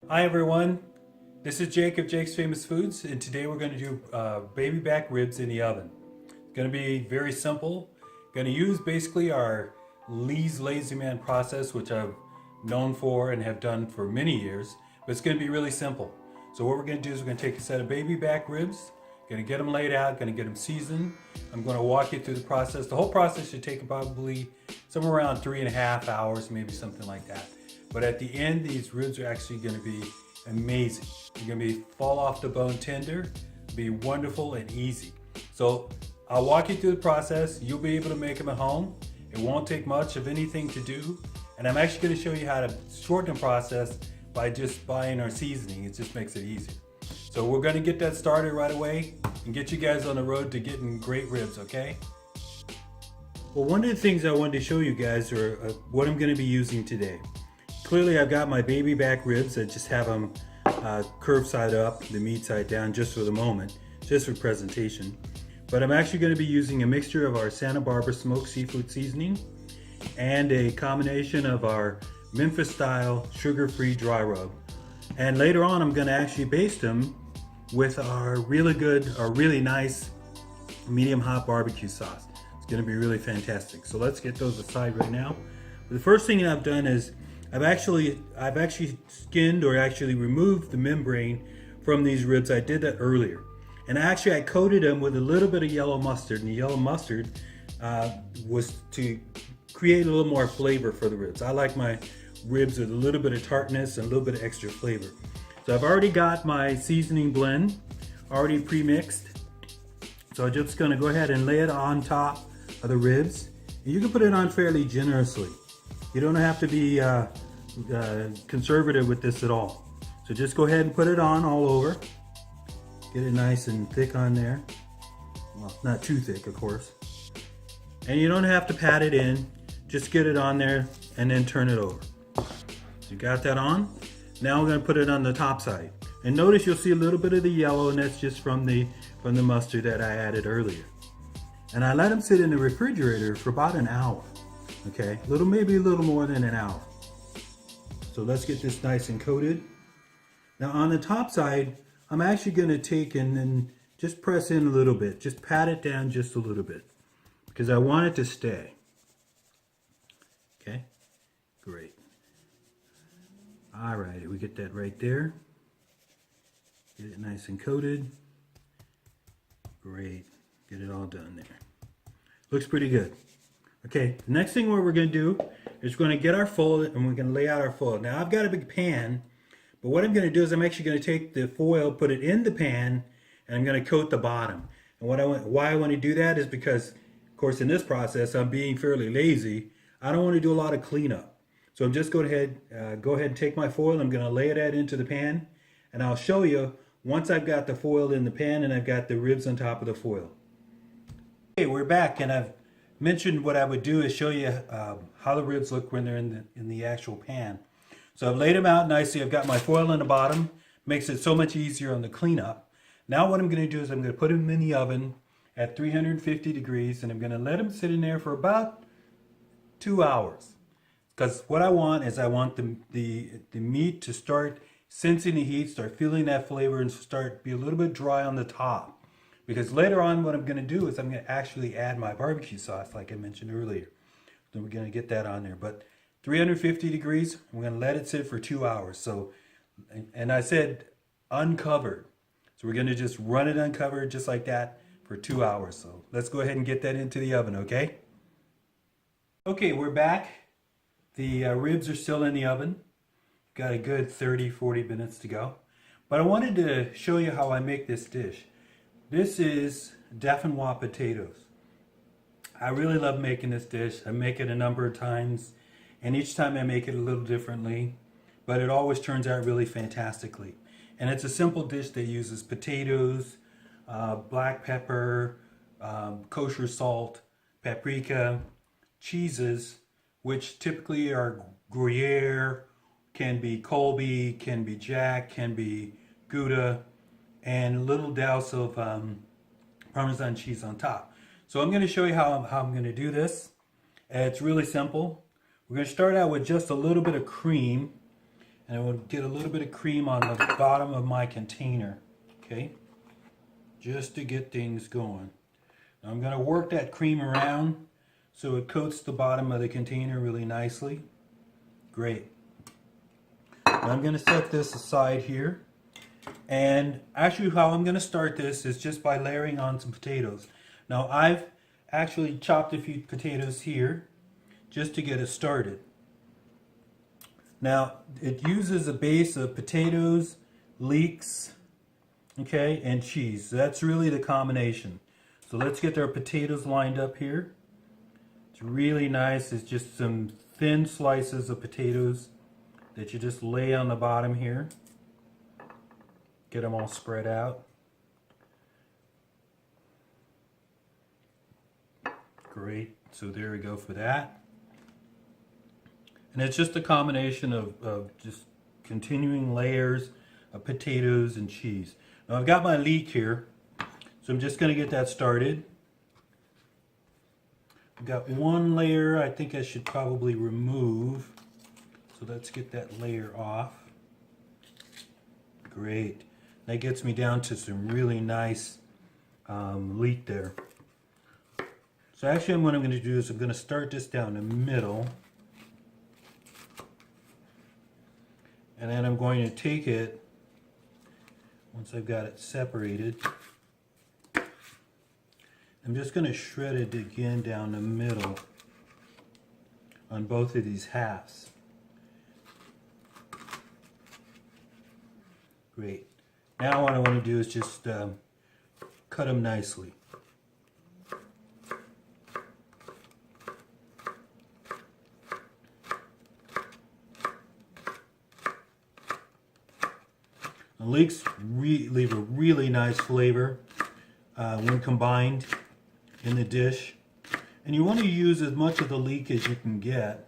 Hi everyone, this is Jake of Jake's Famous Foods, and today we're going to do baby back ribs in the oven. It's going to be very simple. Going to use basically our Lee's Lazy Man process, which I've known for and have done for many years, but it's going to be really simple. So what we're going to do is we're going to take a set of baby back ribs, going to get them laid out, going to get them seasoned. I'm going to walk you through the process. The whole process should take probably somewhere around 3.5 hours, maybe something like that. But at the end, these ribs are actually going to be amazing. They're going to be fall off the bone tender, be wonderful and easy. So I'll walk you through the process. You'll be able to make them at home. It won't take much of anything to do. And I'm actually going to show you how to shorten the process by just buying our seasoning. It just makes it easier. So we're going to get that started right away and get you guys on the road to getting great ribs, okay? Well, one of the things I wanted to show you guys are what I'm going to be using today. Clearly I've got my baby back ribs. I just have them curved side up, the meat side down, just for the moment, just for presentation. But I'm actually going to be using a mixture of our Santa Barbara smoked seafood seasoning and a combination of our Memphis style sugar-free dry rub. And later on I'm going to actually baste them with our really good, or really nice medium hot barbecue sauce. It's going to be really fantastic. So let's get those aside right now. The first thing I've done is I've actually skinned or actually removed the membrane from these ribs. I did that earlier. And actually I coated them with a little bit of yellow mustard. And the yellow mustard was to create a little more flavor for the ribs. I like my ribs with a little bit of tartness and a little bit of extra flavor. So I've already got my seasoning blend already pre-mixed. So I'm just gonna go ahead and lay it on top of the ribs. And you can put it on fairly generously. You don't have to be conservative with this at all. So just go ahead and put it on all over. Get it nice and thick on there. Well, not too thick, of course. And you don't have to pat it in. Just get it on there and then turn it over. So you got that on. Now we're going to put it on the top side. And notice you'll see a little bit of the yellow, and that's just from the mustard that I added earlier. And I let them sit in the refrigerator for about an hour. Okay, maybe a little more than an hour. So let's get this nice and coated. Now on the top side, I'm actually going to take and then just press in a little bit. Just pat it down just a little bit because I want it to stay. Okay, great. All right, we get that right there. Get it nice and coated. Great, get it all done there. Looks pretty good. Okay, the next thing what we're going to do is we're going to get our foil and we're going to lay out our foil. Now I've got a big pan, but what I'm going to do is I'm actually going to take the foil, put it in the pan, and I'm going to coat the bottom. And why I want to do that is because, of course, in this process I'm being fairly lazy. I don't want to do a lot of cleanup. So I'm just go ahead and take my foil. I'm going to lay it into the pan, and I'll show you once I've got the foil in the pan and I've got the ribs on top of the foil. Okay, we're back, and I've mentioned what I would do is show you how the ribs look when they're in the actual pan. So I've laid them out nicely. I've got my foil in the bottom. Makes it so much easier on the cleanup. Now what I'm going to do is I'm going to put them in the oven at 350 degrees, and I'm going to let them sit in there for about 2 hours. Because what I want is I want the meat to start sensing the heat, start feeling that flavor, and start be a little bit dry on the top. Because later on what I'm going to do is I'm going to actually add my barbecue sauce like I mentioned earlier. Then we're going to get that on there. But 350 degrees, I'm going to let it sit for 2 hours. So, and I said uncovered. So we're going to just run it uncovered just like that for 2 hours. So let's go ahead and get that into the oven, okay? Okay, we're back. The ribs are still in the oven. Got a good 30-40 minutes to go. But I wanted to show you how I make this dish. This is Dauphinois potatoes. I really love making this dish. I make it a number of times, and each time I make it a little differently, but it always turns out really fantastically. And it's a simple dish that uses potatoes, black pepper, kosher salt, paprika, cheeses, which typically are Gruyere, can be Colby, can be Jack, can be Gouda, and a little douse of Parmesan cheese on top. So I'm going to show you how I'm going to do this. It's really simple. We're going to start out with just a little bit of cream, And I will get a little bit of cream on the bottom of my container, okay? Just to get things going. Now I'm going to work that cream around so it coats the bottom of the container really nicely. Great. Now I'm going to set this aside here. And actually how I'm going to start this is just by layering on some potatoes. Now I've actually chopped a few potatoes here just to get it started. Now it uses a base of potatoes, leeks, okay, and cheese. So that's really the combination. So let's get our potatoes lined up here. It's really nice. It's just some thin slices of potatoes that you just lay on the bottom here. Get them all spread out. Great. So there we go for that. And it's just a combination of just continuing layers of potatoes and cheese. Now I've got my leek here, so I'm just going to get that started. I've got one layer I think I should probably remove. So let's get that layer off. Great. That gets me down to some really nice leek there. So actually what I'm going to do is I'm going to start this down the middle. And then I'm going to take it, once I've got it separated, I'm just going to shred it again down the middle on both of these halves. Great. Now what I want to do is just cut them nicely. The leeks leave a really nice flavor when combined in the dish. And you want to use as much of the leek as you can get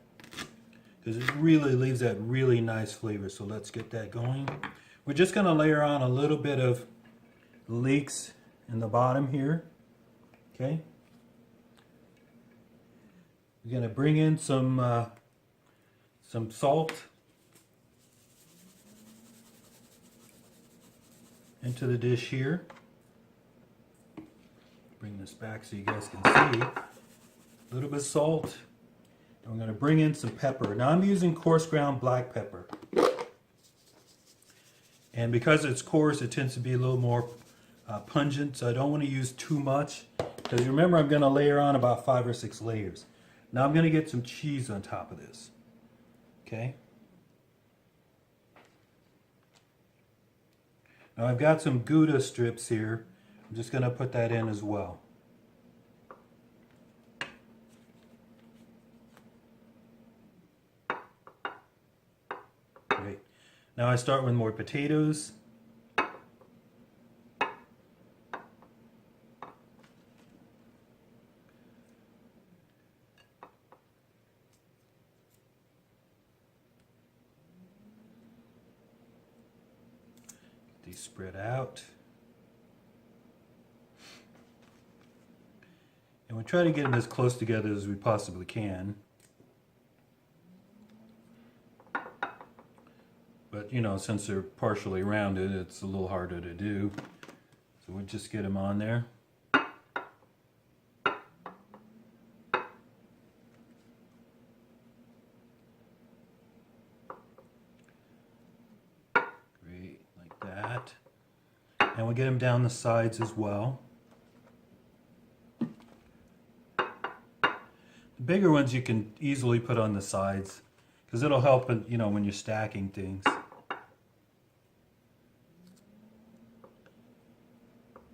because it really leaves that really nice flavor. So let's get that going. We're just going to layer on a little bit of leeks in the bottom here. Okay. We're going to bring in some salt into the dish here. Bring this back so you guys can see. A little bit of salt. And we're going to bring in some pepper. Now I'm using coarse ground black pepper. And because it's coarse, it tends to be a little more pungent, so I don't want to use too much. Because remember, I'm going to layer on about 5 or 6 layers. Now I'm going to get some cheese on top of this. Okay. Now I've got some Gouda strips here. I'm just going to put that in as well. Great. Now I start with more potatoes. These spread out. And we try to get them as close together as we possibly can. But you know, since they're partially rounded, it's a little harder to do. So we'll just get them on there. Great, like that. And we'll get them down the sides as well. The bigger ones you can easily put on the sides because it'll help, you know, when you're stacking things.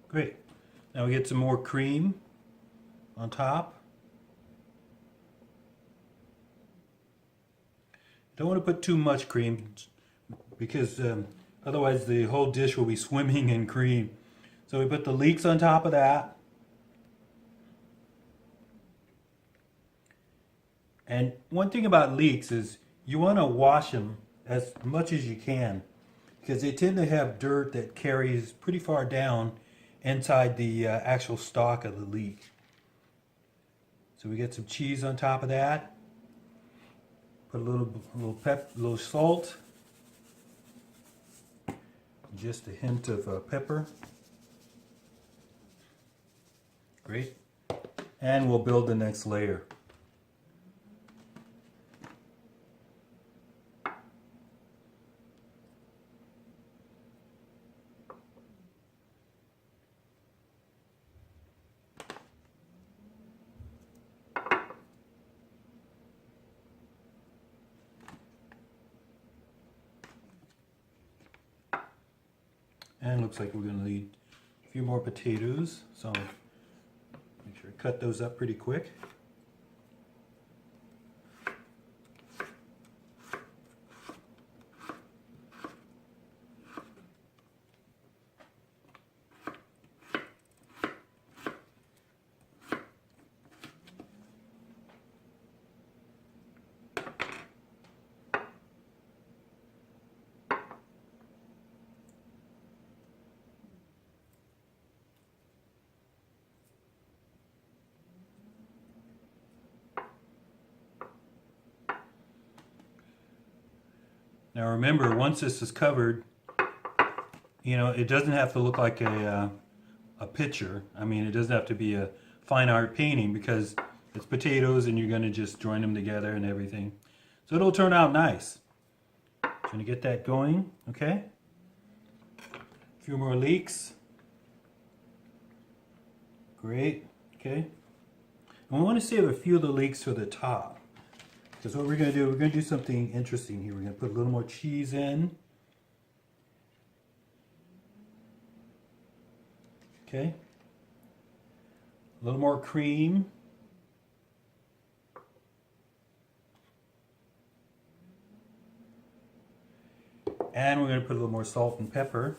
Great. Now we get some more cream on top. Don't want to put too much cream because otherwise the whole dish will be swimming in cream. So we put the leeks on top of that. And one thing about leeks is you want to wash them as much as you can because they tend to have dirt that carries pretty far down inside the actual stalk of the leek. So we get some cheese on top of that. Put a little salt. Just a hint of pepper. Great. And we'll build the next layer. And looks like we're going to need a few more potatoes, so make sure I cut those up pretty quick. Now remember, once this is covered, you know, it doesn't have to look like a picture. I mean, it doesn't have to be a fine art painting because it's potatoes and you're going to just join them together and everything. So it'll turn out nice. Trying to get that going, okay? A few more leeks. Great, okay? And we want to save a few of the leeks for the top. Because what we're going to do something interesting here. We're going to put a little more cheese in. Okay. A little more cream. And we're going to put a little more salt and pepper.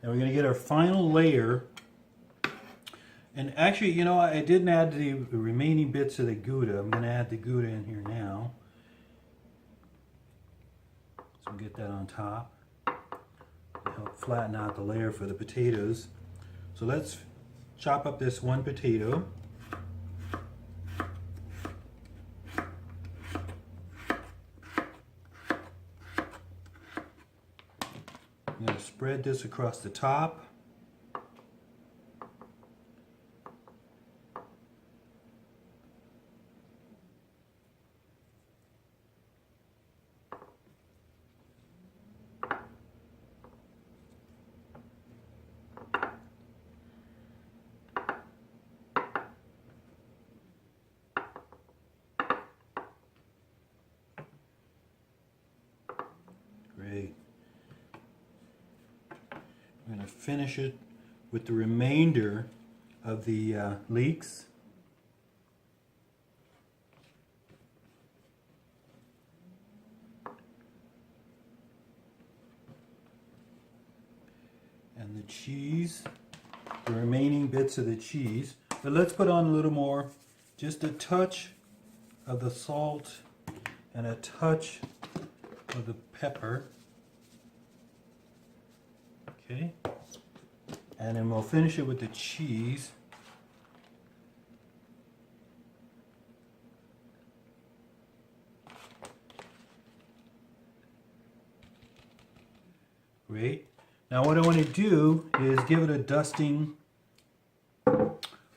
Now we're going to get our final layer. And actually, you know, I didn't add the remaining bits of the Gouda. I'm going to add the Gouda in here now. So we'll get that on top. Help flatten out the layer for the potatoes. So let's chop up this one potato. I'm going to spread this across the top. Great. I'm going to finish it with the remainder of the leeks. And the cheese, the remaining bits of the cheese. But let's put on a little more, just a touch of the salt and a touch of the pepper. Okay. And then we'll finish it with the cheese. Great. Now what I want to do is give it a dusting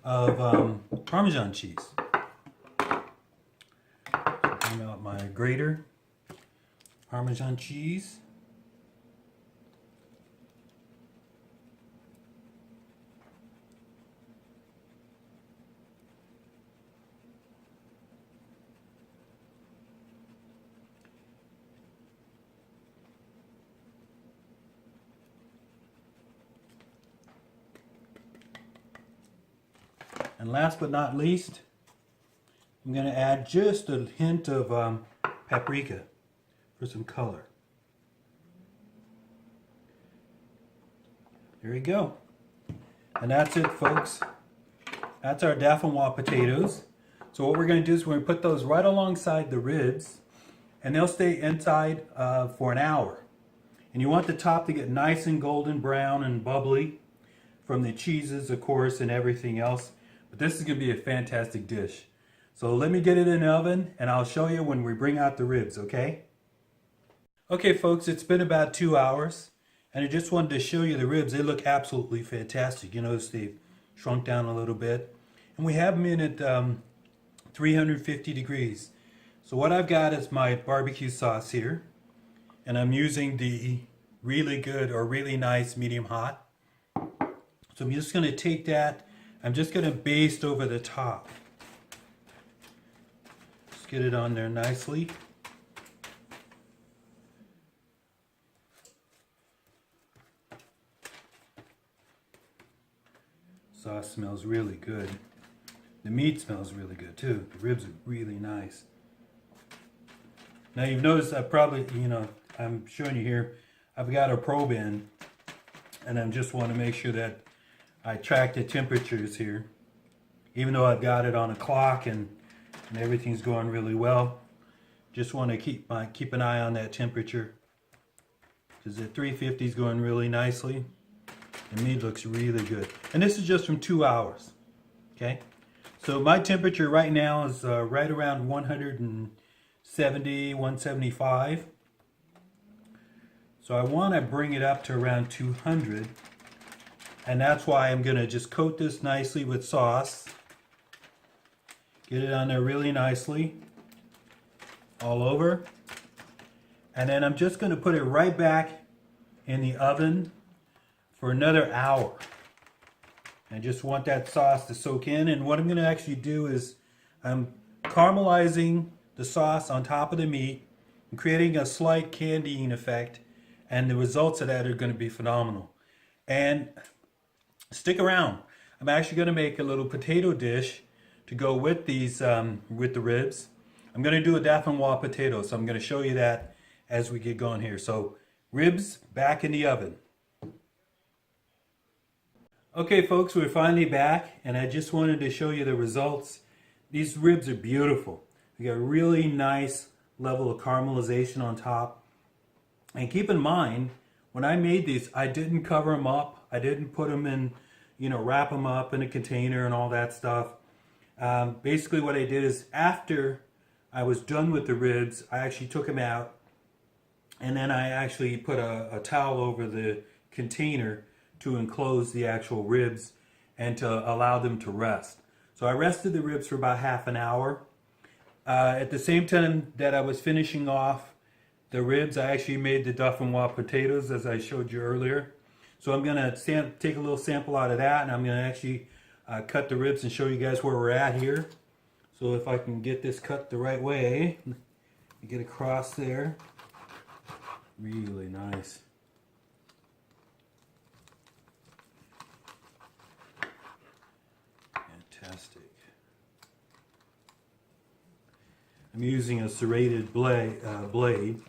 of Parmesan cheese. Bring out my grater. Parmesan cheese. And last but not least, I'm going to add just a hint of paprika for some color. There we go. And that's it, folks. That's our Dauphinois potatoes. So what we're going to do is we're going to put those right alongside the ribs, and they'll stay inside for an hour. And you want the top to get nice and golden brown and bubbly. from the cheeses, of course, and everything else. But this is going to be a fantastic dish. So let me get it in the oven, and I'll show you when we bring out the ribs, okay? Okay, folks, it's been about 2 hours, and I just wanted to show you the ribs. They look absolutely fantastic. You notice they've shrunk down a little bit. And we have them in at 350 degrees. So what I've got is my barbecue sauce here, and I'm using the really good or really nice medium hot. So I'm just going to take that, I'm just going to baste over the top. Just get it on there nicely. Sauce smells really good. The meat smells really good too. The ribs are really nice. Now you've noticed I probably, I'm showing you here, I've got a probe in, and I just want to make sure that I track the temperatures here. Even though I've got it on a clock and everything's going really well, just want to keep an eye on that temperature, because the 350 is going really nicely. The meat looks really good. And this is just from 2 hours. Okay? So my temperature right now is right around 170, 175. So I want to bring it up to around 200. And that's why I'm going to just coat this nicely with sauce. Get it on there really nicely. All over. And then I'm just going to put it right back in the oven for another hour. I just want that sauce to soak in, and what I'm going to actually do is I'm caramelizing the sauce on top of the meat and creating a slight candying effect, and the results of that are going to be phenomenal. And stick around. I'm actually going to make a little potato dish to go with these with the ribs. I'm going to do a Dauphinois potato, so I'm going to show you that as we get going here. So ribs back in the oven. Okay, folks, we're finally back, and I just wanted to show you the results. These ribs are beautiful. They got a really nice level of caramelization on top. And keep in mind, when I made these, I didn't cover them up. I didn't put them in, wrap them up in a container and all that stuff. Basically what I did is after I was done with the ribs, I actually took them out, and then I actually put a towel over the container to enclose the actual ribs and to allow them to rest. So I rested the ribs for about half an hour. At the same time that I was finishing off the ribs, I actually made the Dauphinois potatoes, as I showed you earlier. So I'm going to take a little sample out of that, and I'm going to actually cut the ribs and show you guys where we're at here. So if I can get this cut the right way, get across there. Really nice. Fantastic. I'm using a serrated blade,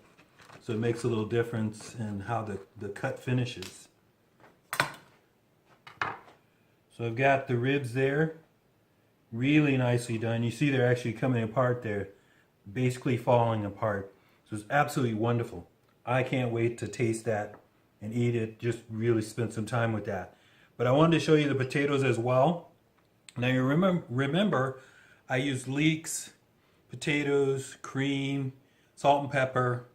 so it makes a little difference in how the cut finishes. So I've got the ribs there, really nicely done. You see they're actually coming apart there, basically falling apart. So it's absolutely wonderful. I can't wait to taste that and eat it, just really spend some time with that. But I wanted to show you the potatoes as well. Now you remember I used leeks, potatoes, cream, salt and pepper,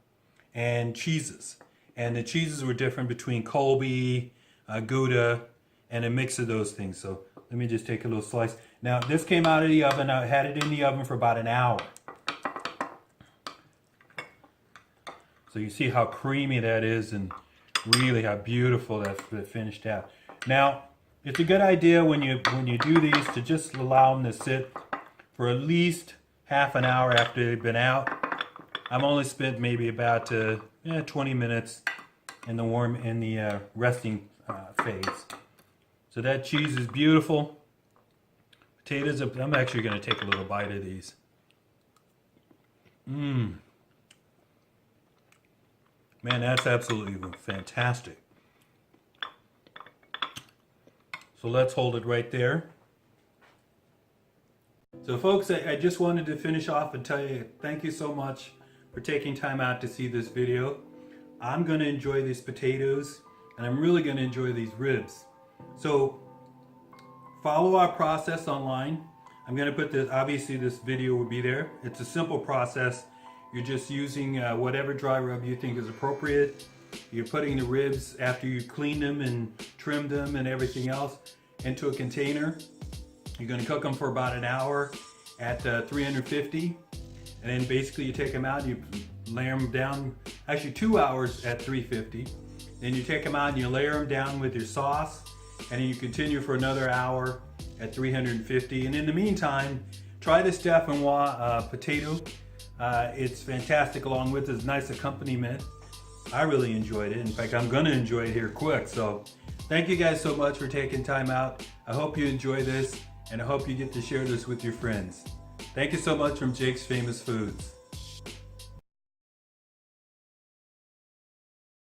and cheeses. And the cheeses were different between Colby, Gouda, and a mix of those things. So let me just take a little slice. Now this came out of the oven. I had it in the oven for about an hour. So you see how creamy that is, and really how beautiful that finished out. Now it's a good idea when you do these to just allow them to sit for at least half an hour after they've been out. I've only spent maybe about 20 minutes in the resting phase. So that cheese is beautiful. Potatoes, I'm actually going to take a little bite of these. Man, that's absolutely fantastic. So let's hold it right there. So folks, I just wanted to finish off and tell you thank you so much for taking time out to see this video. I'm going to enjoy these potatoes, and I'm really going to enjoy these ribs. So follow our process online. I'm going to put this, obviously this video will be there. It's a simple process. You're just using whatever dry rub you think is appropriate. You're putting the ribs after you clean them and trim them and everything else into a container. You're going to cook them for about an hour at 350, and then basically you take them out and you layer them down, actually 2 hours at 350. Then you take them out and you layer them down with your sauce, and then you continue for another hour at 350. And in the meantime, try this Dauphinois potato. It's fantastic, along with this nice accompaniment. I really enjoyed it. In fact, I'm gonna enjoy it here quick. So thank you guys so much for taking time out. I hope you enjoy this, and I hope you get to share this with your friends. Thank you so much from Jake's Famous Foods.